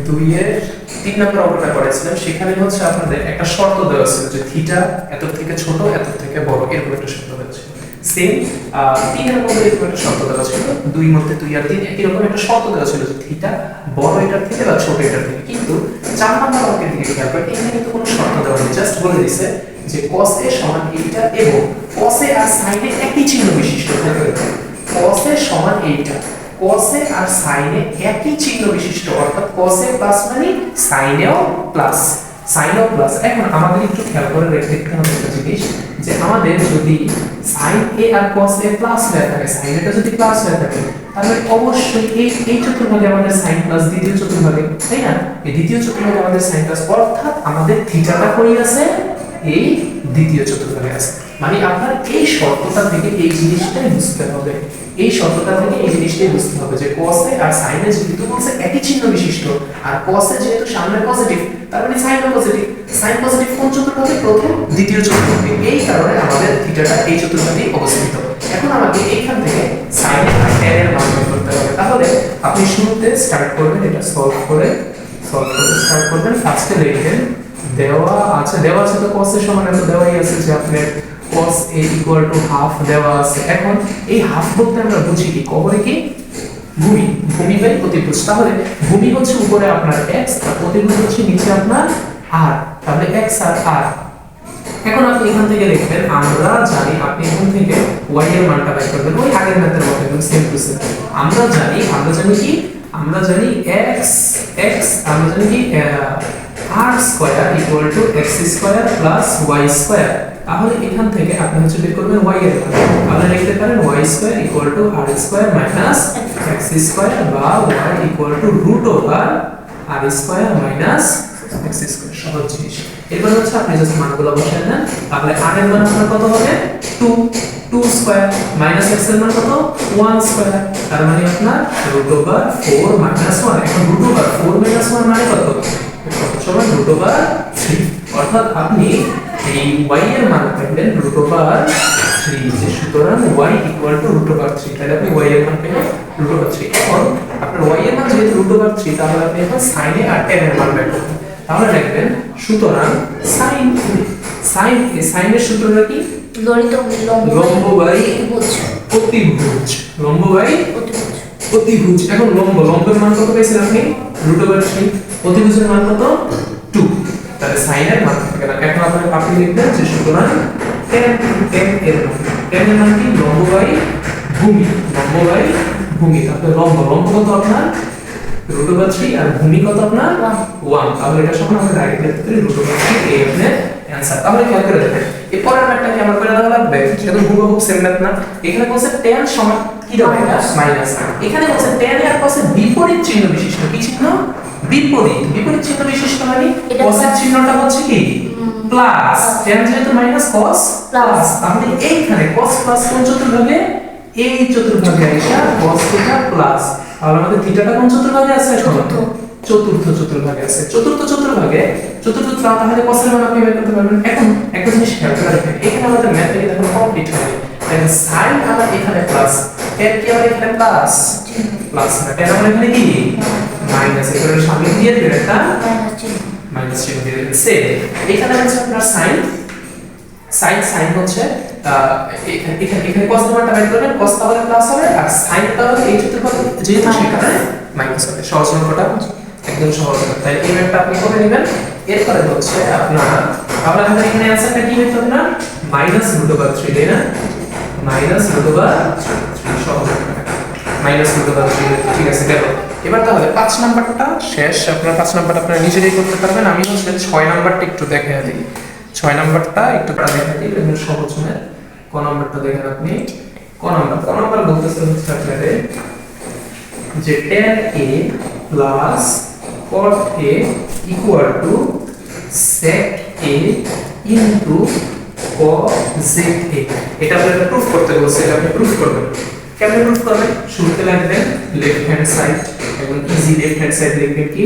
2 এর 3 নম্বর অঙ্কটা করেছিলাম, সেখানে হচ্ছে আপনাদের একটা শর্ত দেওয়া ছিল যে থিটা এত থেকে ছোট এত থেকে বড়, এরকম একটা শর্ত দেওয়া ছিল। সেম 3 এর মধ্যে এরকম একটা শর্ত দেওয়া ছিল, 2 এর মধ্যে 2 আর 3 একই রকম একটা শর্ত দেওয়া ছিল যে থিটা বড় এটার থেকে বা ছোট এটার থেকে। কিন্তু 4 নম্বর অঙ্কের দিকে খেয়াল করেন, এখানে কিন্তু কোনো শর্ত দেওয়া নেই, জাস্ট বলে দিয়েছে যে cos a সমান এইটা এবং cos a R sin a একই চিহ্ন বিশিষ্ট। cos a সমান এইটা, cos a R sin a একই চিহ্ন বিশিষ্ট, অর্থাৎ cos a প্লাস মানে sin a ও প্লাস, sin ও প্লাস। এখন আমাদের একটু খেয়াল করে দেখতে হবে একটা জিনিস, যে আমাদের যদি sin a আর cos a প্লাস হয়ে থাকে, sin a টা যদি প্লাস হয়ে থাকে, তাহলে অবশ্যই এই চতুর্ভাগে আমাদের sin প্লাস, দ্বিতীয় চতুর্ভাগে, তাই না? এই দ্বিতীয় চতুর্ভাগে আমাদের sin প্লাস, অর্থাৎ আমাদের থিটাটা কই আছে? এই দ্বিতীয় চতুর্ভাগে আছে। মানে আপনার এই শর্তটা থেকে এই জিনিসটাই বুঝতে হবে, এই শর্তটা থেকে এই জিনিসটাই বুঝতে হবে যে cos a R sin a যেহেতু বলছে একই চিহ্ন বিশিষ্ট, আর cos a যেহেতু সামনে পজিটিভ, তার মানে sin ও পজিটিভ। sin পজিটিভ কোন চতুর্ভাগে? প্রথম, দ্বিতীয় চতুর্ভাগে। এই কারণে আমাদের থিটাটা এই চতুর্ভাগেই অবস্থিত। এখন আমাকে এইখান থেকে sin a আর tan এর মান বের করতে হবে। তাহলে আপনি শুরুতে স্টার্ট করবেন, এটা সলভ করে স্টার্ট করবেন। ফার্স্টে লিখবেন দেওয়া আছে তো cos এর সমান এত দেওয়াই আছে যে আপনার cos a equal to half দেওয়া আছে। এখন এই হাফ বলতে আমরা বুঝি কি? কবরে কি? ভূমি বাই প্রতিভুজ। তাহলে ভূমি হচ্ছে উপরে আপনার x আর প্রতিভুজ হচ্ছে নিচে আপনার r, তাহলে x আর r। এখন আপনি এখান থেকে লিখবেন, আমরা জানি, আপনি এখান থেকে y এর মানটা বের করবেন ওই আগের ম্যাথের মতো, একদম সেম টু সেম। আমরা জানি কি? আমরা জানি r square equal two x square plus y square. তাহলে এখান থেকে আপনি হচ্ছে বের করবেন y এর মান। তাহলে লিখতে পারেন y square equal to r square minus x square, বা y equal to root over r square minus x square. সহজ জিনিস। এরপর হচ্ছে আপনি জাস্ট মানগুলো বসায় দেন। তাহলে r এর মান আপনার কত হবে? 2 স্কয়ার মাইনাস x এর মান কত? 1 স্কয়ার। তার মানে আপনার রুট ওভার 4 মাইনাস 1। এখন রুট ওভার 4 মাইনাস 1 মানে কত? সমান রুট ওভার 3। অর্থাৎ আপনি এই y এর মান পেলেন রুট ওভার 3, যে সুতরাং y equal to root over 3। তাহলে আপনি y এর মান পেলেন রুট ওভার 3। এখন আপনার y এর মান যেহেতু রুট ওভার 3, তাহলে আপনি এখন sin a আর tan এর মান বের করবেন। তাহলে লিখবেন সুতরাং sin এর সূত্রটা কি? লম্ব বাই প্রতিভুজ। লম্ব বাই প্রতিভুজ। এখন লম্বের মান কত পেয়েছেন আপনি? Root over 3। প্রতিভুজের মান কত? 2। তাহলে sin এর মান কত? এখন আপনি লিখবেন যে সুতরাং tan এর মান কি? লম্ব বাই ভূমি। তাহলে লম্ব কত আপনার? রুট ওভার 3 আর ভূমি কত আপনার? 1। তাহলে এটা সমান আমরা ডাইরেক্ট লিখতে পারি রুট ওভার 3, এই আপনার অ্যানসার। তাহলে খেয়াল করে দেখেন এরপরের ম্যাথটা কি আমার করে দেওয়া লাগবে? সেটা তো হুবহু সেম ম্যাথ না। এখানে বলছে tan সমান কি দেওয়া হবে? মাইনাস। এখানে বলছে tan এর cos এর বিপরীত চিহ্ন বিশিষ্ট। কি চিহ্ন? বিপরীত চিহ্ন বিশিষ্ট মানে cos এর চিহ্নটা হচ্ছে কি? প্লাস। tan যেহেতু মাইনাস cos প্লাস। তাহলে এইখানে cos প্লাস কোন চতুর্ভাগে? এই চতুর্ভাগে আইসা cos থিটা প্লাস। তাহলে আমাদের থিটাটা কোন চতুর্ভাগে আছে? চতুর্থ চতুর্ভাগে আছে। চতুর্থ তাহলে cos এর মান আপনি বের করতে পারবেন। এখন একটা জিনিস খেয়াল করে রাখবেন, এখানে আমাদের ম্যাথটা দেখুন কমপ্লিট হবে। তাহলে sin আমার এখানে প্লাস, tan কি আমার এখানে প্লাস না, tan আমার এখানে কি মাইনাস। এর সামনে দিয়ে দিবেন একটা মাইনাস চিহ্ন দিয়ে দিবেন। সেম এখানে হচ্ছে আপনার sin হচ্ছে এখানে cos এর মানটা বের করবেন, cos তাহলে প্লাস হবে আর sin তাহলে এই চতুর্ভাগে যেহেতু সেখানে মাইনাস হবে। সহজ অঙ্কটা একদম সহজ। তাই এই ম্যাথটা আপনি করে নেবেন। এরপরে হচ্ছে আপনার এখানে অ্যানসারটা কি হইতো? আপনার মাইনাস রুট ওভার 3, তাই না? মাইনাস রুট ওভার 3 সহজ। মাইনাস রুট ওভার 3, ঠিক আছে গেল। এবার তাহলে 5 নাম্বারটা শেষ। আপনার 5 নাম্বারটা আপনারা নিজেরাই করতে পারবেন। আমি হচ্ছে 6 নাম্বারটা একটু দেখাই দিই। 6 নাম্বারটা একটু দেখাই দিই, এর সহজ ম্যাথ। ক নাম্বারটা দেখেন আপনি। ক নাম্বার বলতেছে হচ্ছে আপনাদের যে tan a plus cot a equal to sec a into cos a। এটা আপনাদের প্রুফ করতে বলছে, এটা আপনি প্রুফ করবেন। কেমনে প্রুফ করবেন? শুরুতে লিখবেন লেফট হ্যান্ড সাইড, এবং ইজি লেফট হ্যান্ড সাইড লিখবেন কি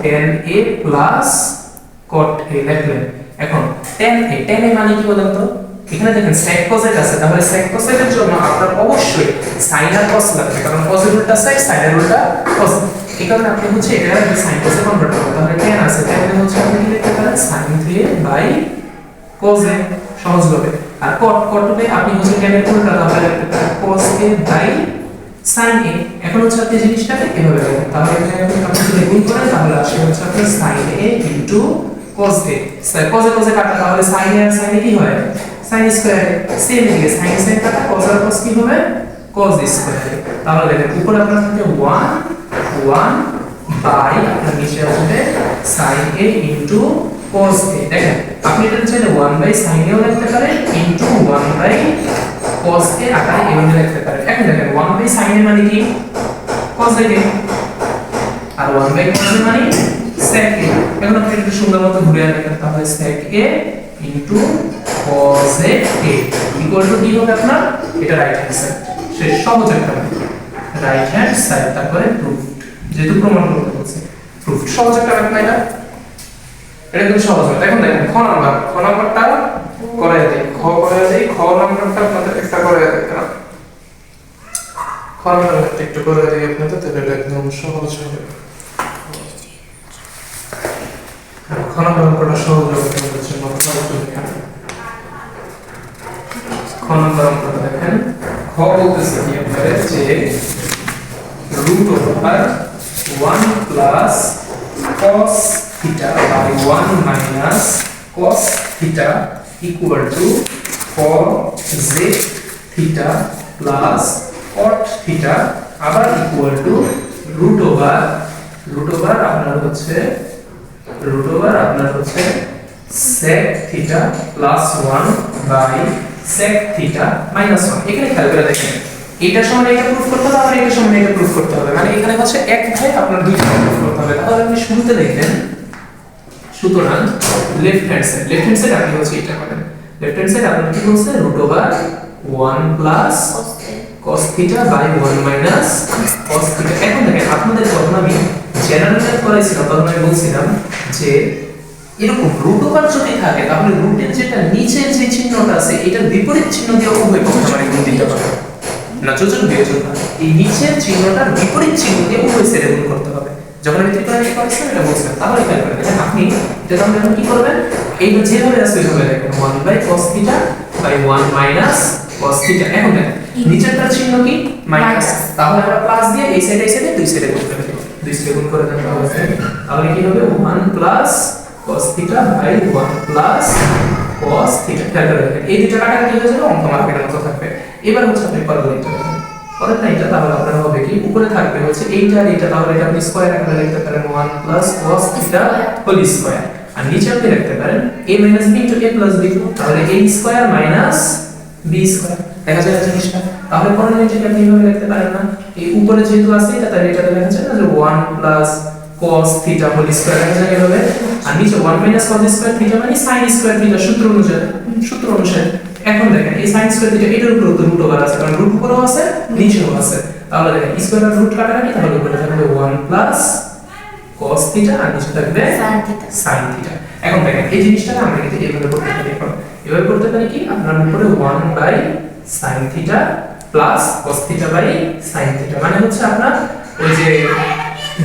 tan a plus cot a লিখলেন। এখন tan a মানে কি বলেন তো? এখানে দেখেন sec cosec আছে, তাহলে sec cosec এর জন্য আপনার অবশ্যই sin আর cos লাগবে, কারণ cos এর উল্টা sec, sin এর উল্টা cos। এই কারণে আপনি হচ্ছে এটা sin cos এ কনভার্ট করবেন। তাহলে tan আছে, তাহলে হচ্ছে আপনি কি লিখতে পারেন sin 3 cos a সহজভাবে। আর cot তে আপনি হচ্ছে tan এর উল্টা, তাহলে লিখতে পারেন cos a sin a। এখন হচ্ছে আপনি জিনিসটাকে এভাবে লিখবেন, তাহলে এখানে আপনি যদি গুণ করেন তাহলে আসে হচ্ছে আপনার sin a cos a। cos a কাটা, তাহলে sin a R sin a কি হয় sin স্কয়ার। সেম এদিকে sin কাটা, cos আর cos কি হবে cos স্কয়ার। তাহলে দেখেন উপরে আপনার থাকে 1 বাই আপনার নিচে আসবে sin a cos a। দেখেন আপনি এটা চাইলে 1 বাই sin a ও লিখতে পারেন 1 বাই cos a আকারে এভাবে লিখতে পারেন। এখন দেখেন 1 বাই sin a মানে কি cos a, আর 1 বাই cos a মানে sec a। এখন আপনি একটু সুন্দর মতো ঘুরে দেখেন, তাহলে sec a cos a equal to কি হবে আপনার, এটা রাইট হ্যান্ড সাইড। শেষ, সহজ একটা রাইট হ্যান্ড সাইড, তারপরে প্রুফড, যেহেতু প্রমাণ করতে বলছে প্রুফড, সহজ একটা ব্যাপার। এটা কিন্তু সহজ হয়। এখন দেখেন খ নাম্বারটা করে দেই, খ নাম্বারটা আপনাদের একটা করে দেই, খ নাম্বারটা একটু করে দেই আপনাদের, তাহলে এটা একদম সহজ হবে। খ নাম্বারটা সহজ হবে আপনাদের জন্য। খ নাম্বারটা দেখেন, খ বলতেছে কি আপনাদের যে √1 plus cos theta by 1 minus cos theta equal to cos theta plus cot theta আবার equal to √, আপনার হচ্ছে sec theta plus 1 by sec theta minus 1। এখানে খেয়াল করে দেখেন, এটা সমান এটা প্রুফ করতে হবে, আর এটা সমান এটা প্রুফ করতে হবে, মানে এখানে হচ্ছে এক ভাই আপনার দুইটা প্রুফ করতে হবে। তাহলে আপনি শুরুতে দেখবেন, সুতরাং লেফট হ্যান্ড সাইড আপনি হচ্ছে এটা করেন। লেফট হ্যান্ড সাইড আপনি কি বলছে √1 plus cos theta by 1 minus cos theta। এখন দেখেন আপনাদের যখন আমি জেনারেল ম্যাথ করাইছিলাম তখন আমি বলছিলাম যে এরকম √1 যদি থাকে তাহলে রুটের যেটা নিচের যে চিহ্নটা আছে এটার বিপরীত চিহ্ন দিয়ে উভয় পক্ষে মানে গুণ দিতে হবে না, যোজন বিয়োজন না, এই নিচের চিহ্নটার বিপরীত চিহ্ন দিয়ে উভয় সাইডে গুণ করতে হবে। যখন আমি ত্রিকোণমিতি করেছিলাম এটা বলছিলাম। তাহলে খেয়াল করে দেখেন আপনি এটা তাহলে এখন কি করবেন, এইটা যেভাবে আছে ওইভাবে দেখেন 1 by cos theta by 1 minus cos theta। এখন দেখেন নিচেরটার চিহ্ন কি মাইনাস, তাহলে আমরা প্লাস দিয়ে এই সাইডে দুই সাইডে গুণ করে দেব, দুই সাইডে গুণ করে দেন। তাহলে কি হবে 1 plus cos theta by 1 plus cos theta। খেয়াল করে দেখেন এই দুটো কাটা কি হয়ে যাবে, অঙ্ক মার্কের মতো থাকবে। এবার হচ্ছে আপনি পরবর্তীটা দেখেন, পরেরটা এটা, তাহলে আপনার হবে কি উপরে থাকবে হচ্ছে এইটা আর এটা, তাহলে এটা আপনি স্কয়ার আকারে লিখতে পারেন 1 plus cos theta whole square, আর নিচে আপনি লিখতে পারেন a minus b into a plus b, তাহলে a square minus b square. দেখা যায় জিনিসটা, তাহলে পরের নিচে আপনি এইভাবে লিখতে পারেন না, এই উপরে যেহেতু আছে এটা তাহলে এটা লেখা যায় না যে 1 plus cos theta whole square লেখা যায় এভাবে, আর নিচে 1 মাইনাস cos স্কয়ার থিটা মানে sin স্কয়ার থিটা সূত্র অনুসারে। এখন দেখেন এই sin স্কয়ার থিটা এটার উপরে তো √1 আছে, কারণ √, উপরেও আছে নিচেও আছে, তাহলে দেখেন স্কয়ার আর √ কাটাকাটি, তাহলে উপরে থাকবে 1 প্লাস cos theta আর নিচে থাকবে sin theta। এখন দেখেন এই জিনিসটাকে আমরা কিন্তু এইভাবে করতে পারি, এভাবে করতে পারি কি আপনার উপরে 1 by sin theta plus cos theta by sin theta, মানে হচ্ছে আপনার ওই যে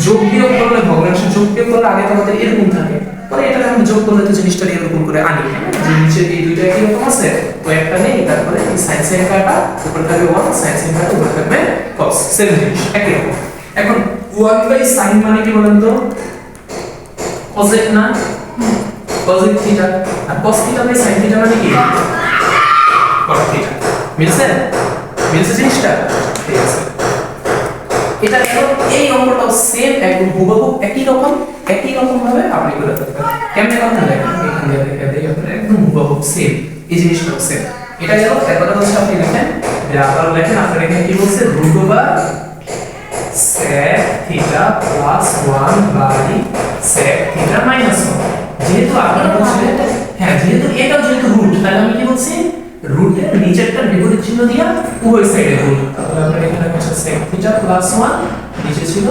যোগ বিয়োগ করলে ভগ্নাংশ যোগ বিয়োগ করলে আগে তো আমাদের এরকম থাকে, পরে এটা আমরা যোগ করলে তো জিনিসটা এরকম করে আনি, যে নিচে এই দুইটা একই রকম আছে তো একটা নেই, তারপরে এই sin কাটা উপরে থাকবে 1, sin কাটা উপরে থাকবে cos, সেম জিনিস একই রকম। এখন 1 বাই sin মানে কি বলেন তো, cosec না, cosec থিটা, আর cos theta by sin theta মানে কি cot থিটা। মিলছে জিনিসটা, ঠিক আছে। এটা এই অঙ্কটাও সেম একদম হুবহু একই রকম ভাবে আপনি করে ফেলতে পারেন। কেমনে কথা দেখেন, এখানে দেখা দেই আপনারা একদম হুবহু সেম, এই জিনিসটাও সেম। এটা গেল একবার হচ্ছে আপনি দেখেন যে আবার দেখেন আপনারা এখানে কি বলছে √sec theta plus 1 by sec theta minus 1। যেহেতু আপনারা বলছেন যেহেতু এটাও যেহেতু রুট, তাহলে আমি কি বলছি রুটের নিচেরটা বিপরীত চিহ্ন দিয়া উভয় সাইডে গুণ, তাহলে আমরা এখানে হচ্ছে sec theta plus 1, নিচে ছিল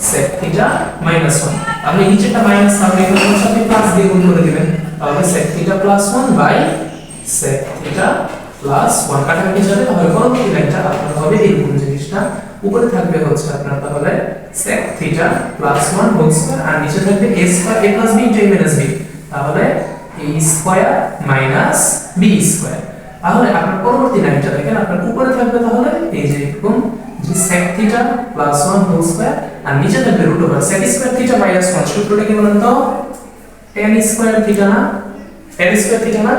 sec theta minus 1। আপনি নিচেরটা মাইনাস, তাহলে এখানে হচ্ছে আপনি প্লাস দিয়ে গুণ করে দিবেন, তাহলে sec theta plus 1 by sec theta plus 1 কাটাকাটি যাবে তাহলে পরবর্তী লাইনটা আপনার হবে এইরকম জিনিসটা উপরে থাকবে হচ্ছে আপনার তাহলে sec theta plus 1 whole square আর নিচে থাকবে a square a plus b into a minus b তাহলে a square minus b square তাহলে আপনার পরবর্তী লাইনটা দেখেন আপনার উপরে থাকবে তাহলে এই যে এরকম যে sec theta plus 1 whole square আর নিচে থাকবে root over sec square theta minus 1 সূত্রটা কি বলেন তো tan স্কয়ার থিটা না tan স্কয়ার থিটা না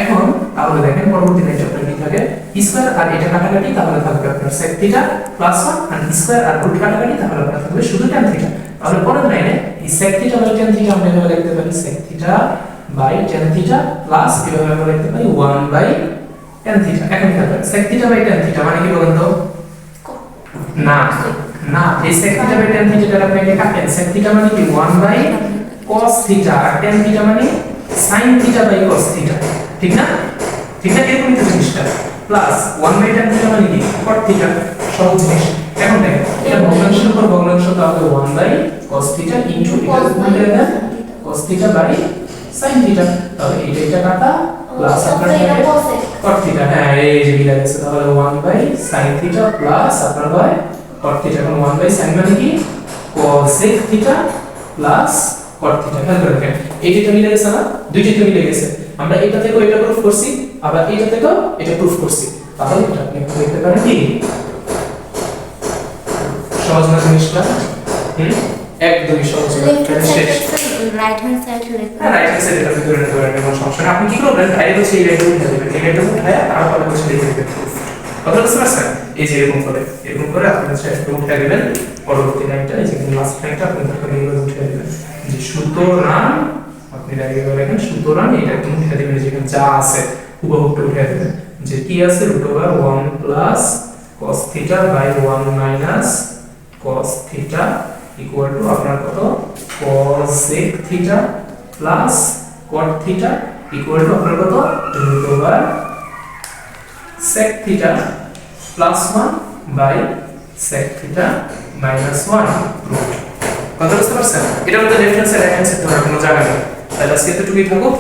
এখন তাহলে দেখেন পরবর্তী লাইনটা আপনার কি থাকে স্কয়ার আর এটা কাটাকাটি তাহলে থাকবে আপনার sec থিটা প্লাস 1 আর স্কয়ার আর রুট কাটাকাটি তাহলে আপনার থাকবে শুধু tan থিটা তাহলে পরের লাইনে এই sec theta by tan theta আমরা এভাবে লিখতে পারি sec theta by tan theta plus এভাবে আমরা লিখতে পারি 1 বাই tan থিটা এখন কি হবে sec theta by tan theta মানে কি বলেন তো না না এই sec theta by tan theta আপনি এটাকে কাটেন sec থিটা মানে কি 1 বাই cos থিটা আর tan থিটা মানে sin theta by cos theta ঠিক না এরকমই তো জিনিসটা প্লাস 1 বাই tan থিটা মানে কি cot থিটা সহজ জিনিস এখন দেখেন এটা ভগ্নাংশের উপর ভগ্নাংশ তাহলে 1 বাই cos থিটা ইনটু এটা গুণিত দেন cos theta by sin theta তাহলে এটা কাটা প্লাস আপনার cot থিটা হ্যাঁ এই যে মিলে গেছে তাহলে 1 বাই sin থিটা প্লাস আপনার হয় cot থিটা এখন 1 বাই sin মানে কি cosec theta plus cot theta খেয়াল করে দেখেন এই দুটো মিলে গেছে না দুইটা তো মিলে গেছে আমরা এটা থেকে এটা প্রুফ করছি আবার এটা থেকে এটা প্রুফ করছি তাহলে এটা আপনি দেখতে পারেন কি সহজ না জিনিসটা একদমই সহজ শেষ রাইট হ্যান্ড সাইড লিখতে রাইট হ্যান্ড সাইড এটা ভিতরে নিতে পারেন কোনো সমস্যা নেই আপনি কি করবেন ডাইরেক্ট হচ্ছে এই লাইনটা উঠে দেবেন এই লাইনটা উঠে তারপরে হচ্ছে লিখে দেবেন প্রুফ কথা বুঝতে পারছেন এই যে এরকম করে আপনি হচ্ছে একটা উঠে দেবেন পরবর্তী লাইনটা এই যে লাস্ট লাইনটা আপনি তারপরে এইভাবে উঠে দেবেন যে সুতরাং আপনি ডাইরেক্ট লিখেন সুতরাং এটা একদম উঠে দেবেন যেখানে যা আছে হুবহুটা উঠে দেবেন যে কি আছে √1 plus cos theta by 1 minus cos theta equal to আপনার কত cosec theta plus cot theta equal to আপনার কত √sec theta plus 1 by sec theta minus 1 কথা বুঝতে পারছেন এটা আমাদের রেফারেন্স এর রাইট হ্যান্ড সাইড ধরার কোনো জায়গা নেই তাহলে আজকে এতটুকুই থাকুক